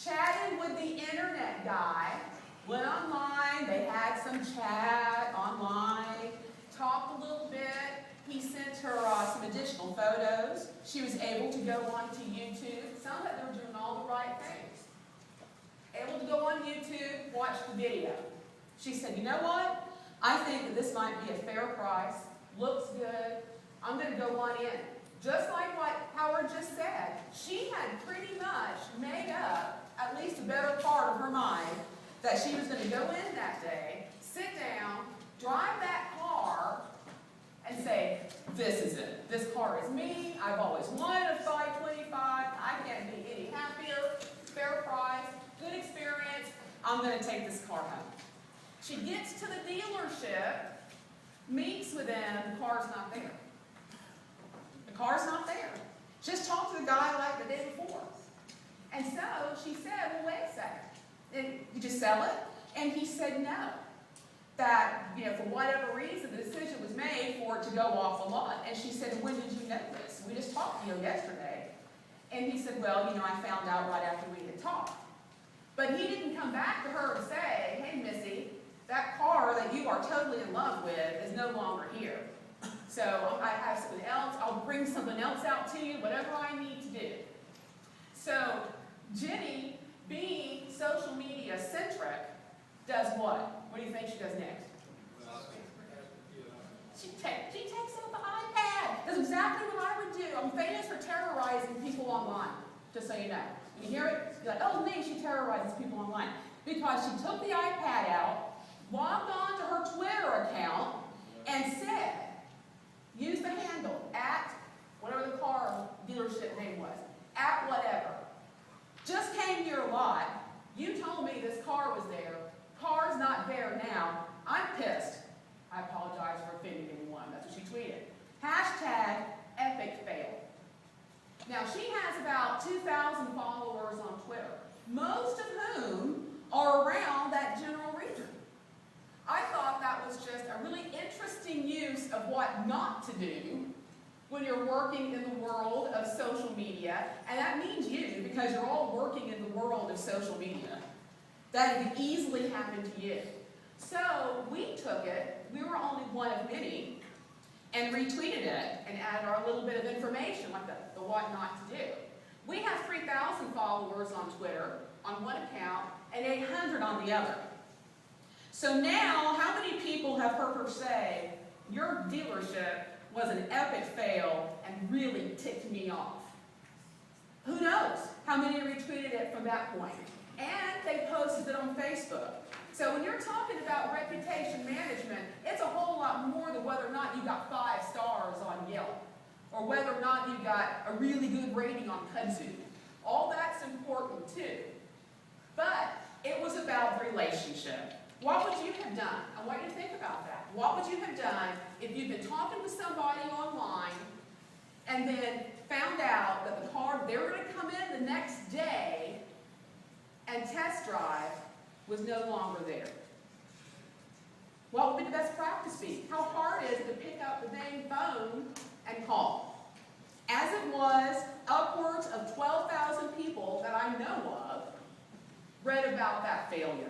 chatted with the internet guy, went online, they had some chat online, talked a little bit. He sent her some additional photos. She was able to go onto YouTube. Sounds like they were doing all the right things. Able to go on YouTube, watch the video. She said, you know what? I think that this might be a fair price. Looks good. I'm going to go on in. Just like what Howard just said, she had pretty much made up at least a better part of her mind that she was going to go in that day, sit down, drive that car, and say, this is it. This car is me. I've always wanted a 525. I can't be any happier. Fair price. Good experience. I'm going to take this car home. She gets to the dealership, meets with them, the car's not there. The car's not there. Just talked to the guy like the day before. And so she said, well, wait a second. Did you sell it? And he said no. That, for whatever reason, the decision was made for it to go off the lot. And she said, when did you know this? We just talked to you yesterday. And he said, well, I found out right after we had talked. But he didn't come back to her and say, hey, Missy, that car that you are totally in love with is no longer here. So I have something else. I'll bring something else out to you, whatever I need to do. So Jenny, being social media centric, does what? What do you think she does next? She takes out the iPad. That's exactly what I would do. I'm famous for terrorizing people online, just so you know. When you hear it, you're like, oh, me, she terrorizes people online. Because she took the iPad out, logged on to her Twitter account, and said, use the handle, at whatever the car dealership name was, at whatever. Just came to your lot. You told me this car was there. Car's not there now. I'm pissed. I apologize for offending anyone. That's what she tweeted. Hashtag epic fail. Now, she has about 2,000 followers on Twitter, most of whom are around that general region. I thought that was just a really interesting use of what not to do when you're working in the world of social media, and that means you, because you're all working in the world of social media. That could easily happen to you. So we took it, we were only one of many, and retweeted it and added our little bit of information, like the what not to do. We have 3,000 followers on Twitter on one account and 800 on the other. So now, how many people have heard her say, your dealership was an epic fail and really ticked me off? Who knows how many retweeted it from that point? And they posted it on Facebook. So when you're talking about reputation management, it's a whole lot more than whether or not you got 5 stars on Yelp, or whether or not you got a really good rating on Kudzu. All that's important too. But it was about relationship. What would you have done? I want you to think about that. What would you have done if you'd been talking with somebody online and then found out that the car they were going to come in the next day and test drive was no longer there? What would be the best practice be? How hard is it to pick up the dang phone and call? As it was, upwards of 12,000 people that I know of read about that failure.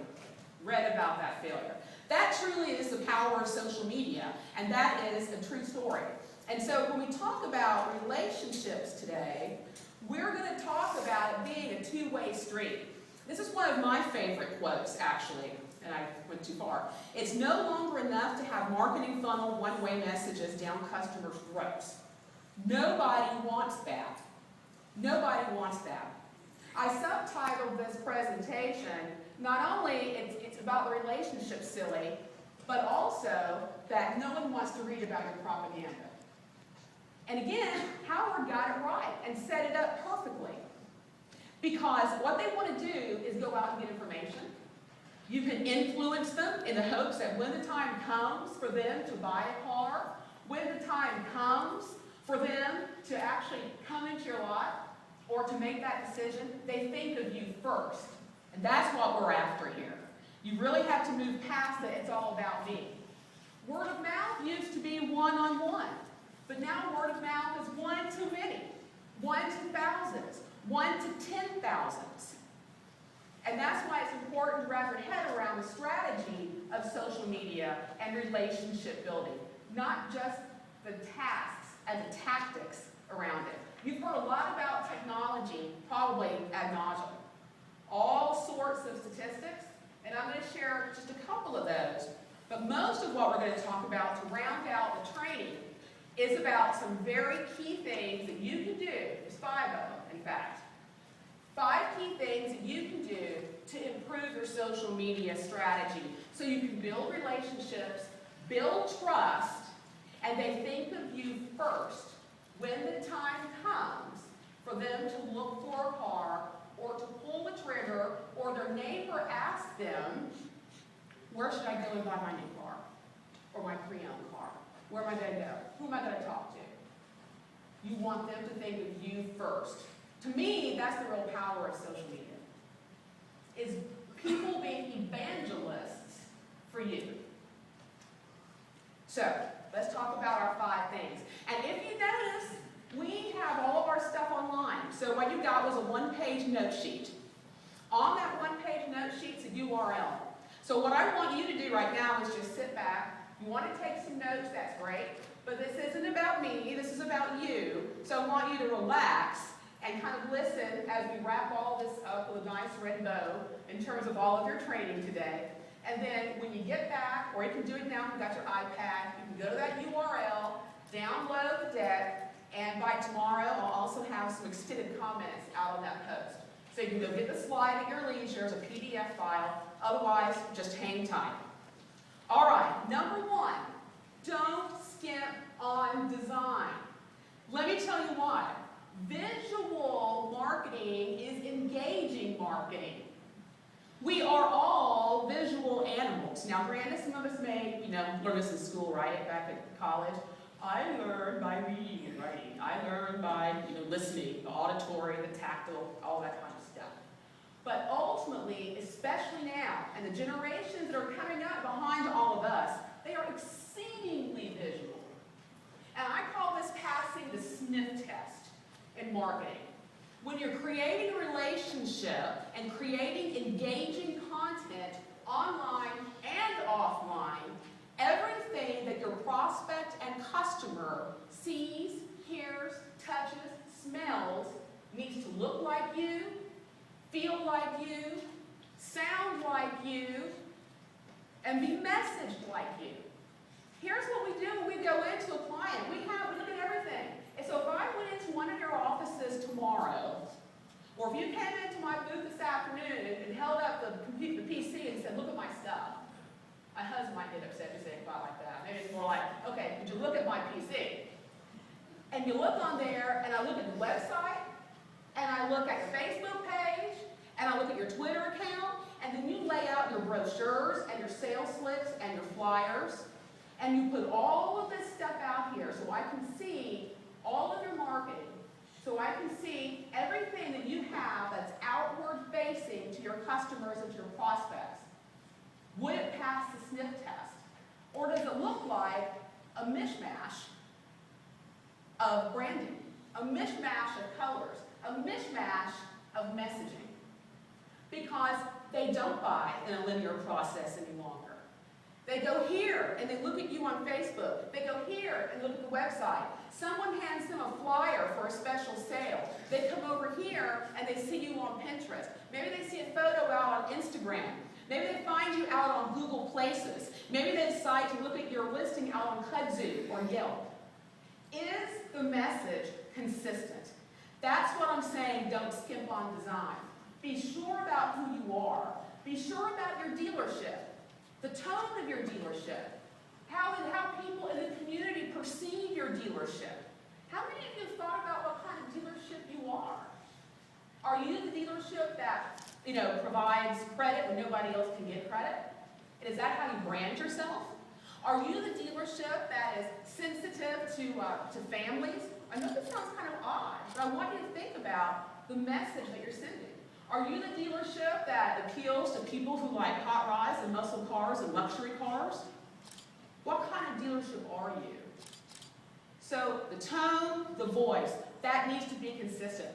That truly is the power of social media, and that is a true story. And so when we talk about relationships today, we're going to talk about it being a two-way street. This is one of my favorite quotes, actually, and I went too far. It's no longer enough to have marketing funnel one-way messages down customers' throats. Nobody wants that. Nobody wants that. I subtitled this presentation, not only it's about the relationship silly, but also that no one wants to read about your propaganda. And again, Howard got it right and set it up perfectly. Because what they want to do is go out and get information. You can influence them in the hopes that when the time comes for them to buy a car, when the time comes for them to actually come into your lot or to make that decision, they think of you first. And that's what we're after here. You really have to move past that it's all about me. Word of mouth used to be one-on-one. But now word of mouth is one to many. 1 to thousands. 1 to 10,000s. around the strategy of social media and relationship building, not just the tasks and the tactics around it. You've heard a lot about technology, probably ad nauseum. All sorts of statistics, and I'm going to share just a couple of those. But most of what we're going to talk about to round out the training is about some very key things that you can do. There's 5 of them, in fact. 5 key things that you can do to improve your social media strategy so you can build relationships, build trust, and they think of you first when the time comes for them to look for a car or to pull the trigger, or their neighbor asks them, where should I go and buy my new car? Or my pre-owned car? Where am I going to go? Who am I going to talk to? You want them to think of you first. To me, that's the real power of social media, is people being evangelists for you. So, let's talk about our 5 things. And if you notice, we have all of our stuff online. So what you got was a 1-page note sheet. On that 1-page note sheet's a URL. So what I want you to do right now is just sit back. You want to take some notes, that's great. But this isn't about me, this is about you. So I want you to relax and kind of listen as we wrap all this up with a nice red bow in terms of all of your training today. And then when you get back, or you can do it now if you've got your iPad, you can go to that URL, download the deck, and by tomorrow, I'll also have some extended comments out on that post. So you can go get the slide at your leisure as a PDF file. Otherwise, just hang tight. All right, number 1, don't skimp on design. Let me tell you why. Visual marketing is engaging marketing. We are all visual animals. Now, granted, some of us may, learn this in school, right, back at college. I learned by reading and writing. I learned by, listening, the auditory, the tactile, all that kind of stuff. But ultimately, especially now, and the generations that are coming up behind all of us, they are exceedingly visual. And I call this passing the sniff test in marketing. When you're creating a relationship and creating engaging content online and offline, everything that your prospect and customer sees, hears, touches, smells needs to look like you, feel like you, sound like you, and be messaged like you. Here's what we do when we go into a client. We look at everything. And so if I went into one of your offices tomorrow, or if you came into my booth this afternoon and held up the PC and said, look at my stuff, my husband might get upset if you say it like that. Maybe it's more like, okay, would you look at my PC? And you look on there, and I look at the website, and I look at your Facebook page, and I look at your Twitter account, and then you lay out your brochures and your sales slips and your flyers, and you put all of this stuff out here so I can see all of your marketing, so I can see everything that you have that's outward facing to your customers and to your prospects. Would it pass the sniff test? Or does it look like a mishmash of branding, a mishmash of colors, a mishmash of messaging? Because they don't buy in a linear process any longer. They go here and they look at you on Facebook. They go here and look at the website. Someone hands them a flyer for a special sale. They come over here and they see you on Pinterest. Maybe they see a photo out on Instagram. Maybe they find you out on Google Places. Maybe they decide to look at your listing out on Kudzu or Yelp. Is the message consistent? That's what I'm saying, don't skimp on design. Be sure about who you are. Be sure about your dealership, the tone of your dealership, how people in the community perceive your dealership. How many of you have thought about what kind of dealership you are? Are you the dealership that provides credit when nobody else can get credit? Is that how you brand yourself? Are you the dealership that is sensitive to families? I know this sounds kind of odd, but I want you to think about the message that you're sending. Are you the dealership that appeals to people who like hot rods and muscle cars and luxury cars? What kind of dealership are you? So the tone, the voice, that needs to be consistent.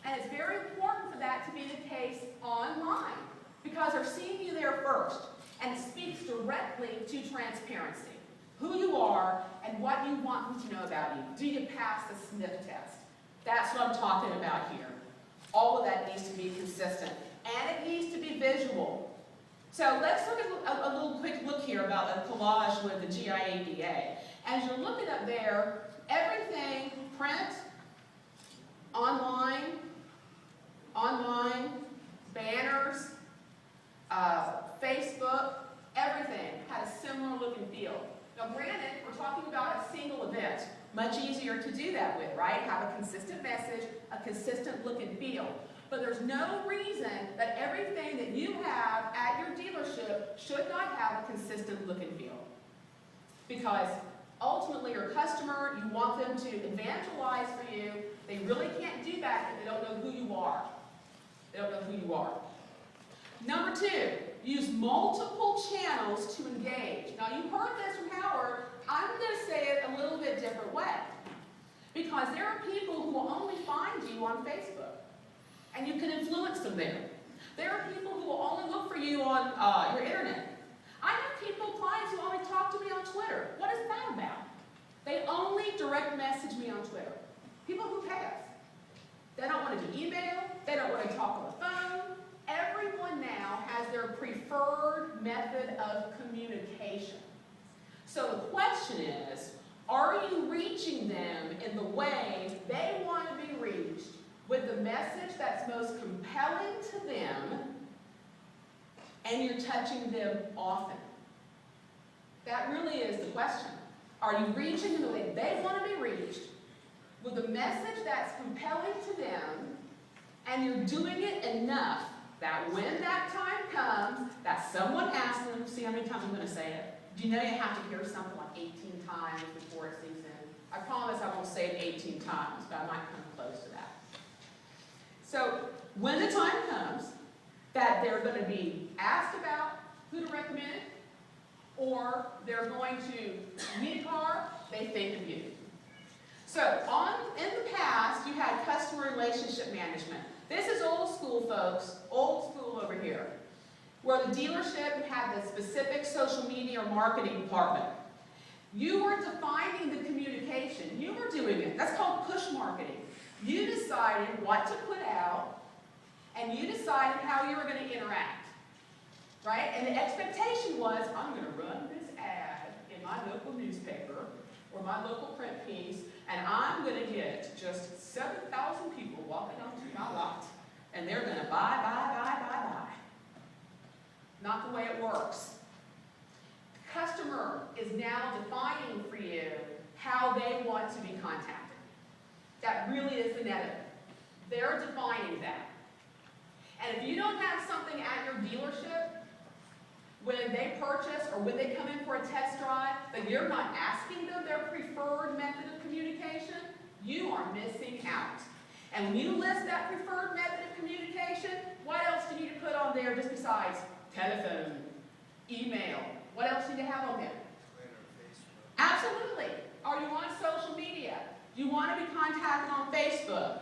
And it's very important for that to be the case online, because they're seeing you there first. and it speaks directly to transparency. Who you are and what you want them to know about you. Do you pass the sniff test? That's what I'm talking about here. All of that needs to be consistent. And it needs to be visual. So let's look at a little quick look here about a collage with the GIADA. As you're looking up there, everything, print, online, banners, Facebook, everything had a similar look and feel. Now granted, we're talking about a single event. Much easier to do that with, right? Have a consistent message, a consistent look and feel. But there's no reason that everything that you have at your dealership should not have a consistent look and feel. Because ultimately your customer, you want them to evangelize for you. They really can't do that if they don't know who you are. They don't know who you are. Number 2, use multiple channels to engage. Now you heard this from Howard. I'm going to say it a little bit different way. Because there are people who will only find you on Facebook. And you can influence them there. There are people who will only look for you on your internet. I have people, clients who only talk to me on Twitter. What is that about? They only direct message me on Twitter. People who pay us. They don't want to do email. They don't want to talk on the phone. Everyone now has their preferred method of communication. So the question is, are you reaching them in the way they want to be reached, with the message that's most compelling to them, and you're touching them often? That really is the question. Are you reaching in the way they want to be reached, with a message that's compelling to them, and you're doing it enough that when that time comes, that someone asks them, see how many times I'm going to say it? Do you know you have to hear something like 18 times before it sinks in? I promise I won't say it 18 times, but I might come close to that. So when the time comes that they're going to be asked about who to recommend, or they're going to need a car, they think of you. So in the past, you had customer relationship management. This is old school, folks, old school over here, where the dealership had the specific social media or marketing department. You were defining the communication. You were doing it. That's called push marketing. You decided what to put out, and you decided how you were going to interact, right? And the expectation was, I'm going to run this ad in my local newspaper or my local print piece, and I'm going to get just 7,000 people walking onto my lot, and they're going to buy. Not the way it works. Customer is now defining for you how they want to be contacted. That really is the net of it. They're defining that. And if you don't have something at your dealership when they purchase or when they come in for a test drive, that you're not asking them their preferred method of communication, you are missing out. And when you list that preferred method of communication, what else do you need to put on there just besides telephone, email? What else do you have on there? Absolutely. Are you on social media? Do you want to be contacted on Facebook?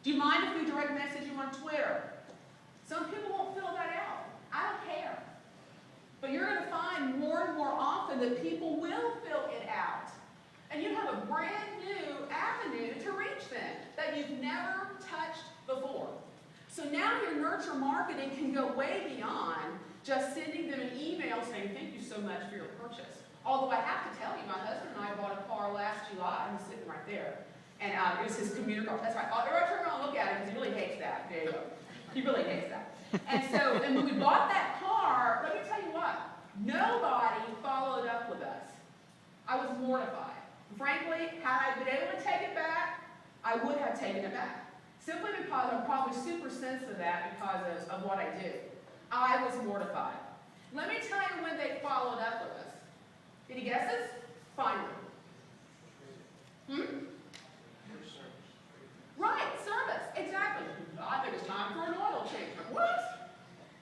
Do you mind if we direct message you on Twitter? Some people won't fill that out. I don't care. But you're going to find more and more often that people will fill it out. And you have a brand new avenue to reach them that you've never touched before. So now your nurture marketing can go way beyond just sending them an email saying, thank you so much for your purchase. Although I have to tell you, my husband and I bought a car last July. He's sitting right there. And it was his commuter car. That's right. Everybody turn around and look at it because he really hates that. There you go. He really hates that. And when we bought that car, let me tell you what, nobody followed up with us. I was mortified. Frankly, had I been able to take it back, I would have taken it back. Simply because I'm probably super sensitive to that because of what I do. I was mortified. Let me tell you when they followed up with us. Any guesses? Finally. Right, service, exactly. I think it's time for an oil change. What?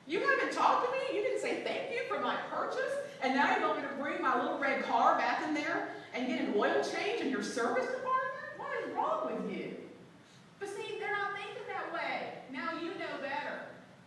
You haven't talked to me? You didn't say thank you for my purchase? And now you want me to bring my little red car back in there and get an oil change in your service department? What is wrong with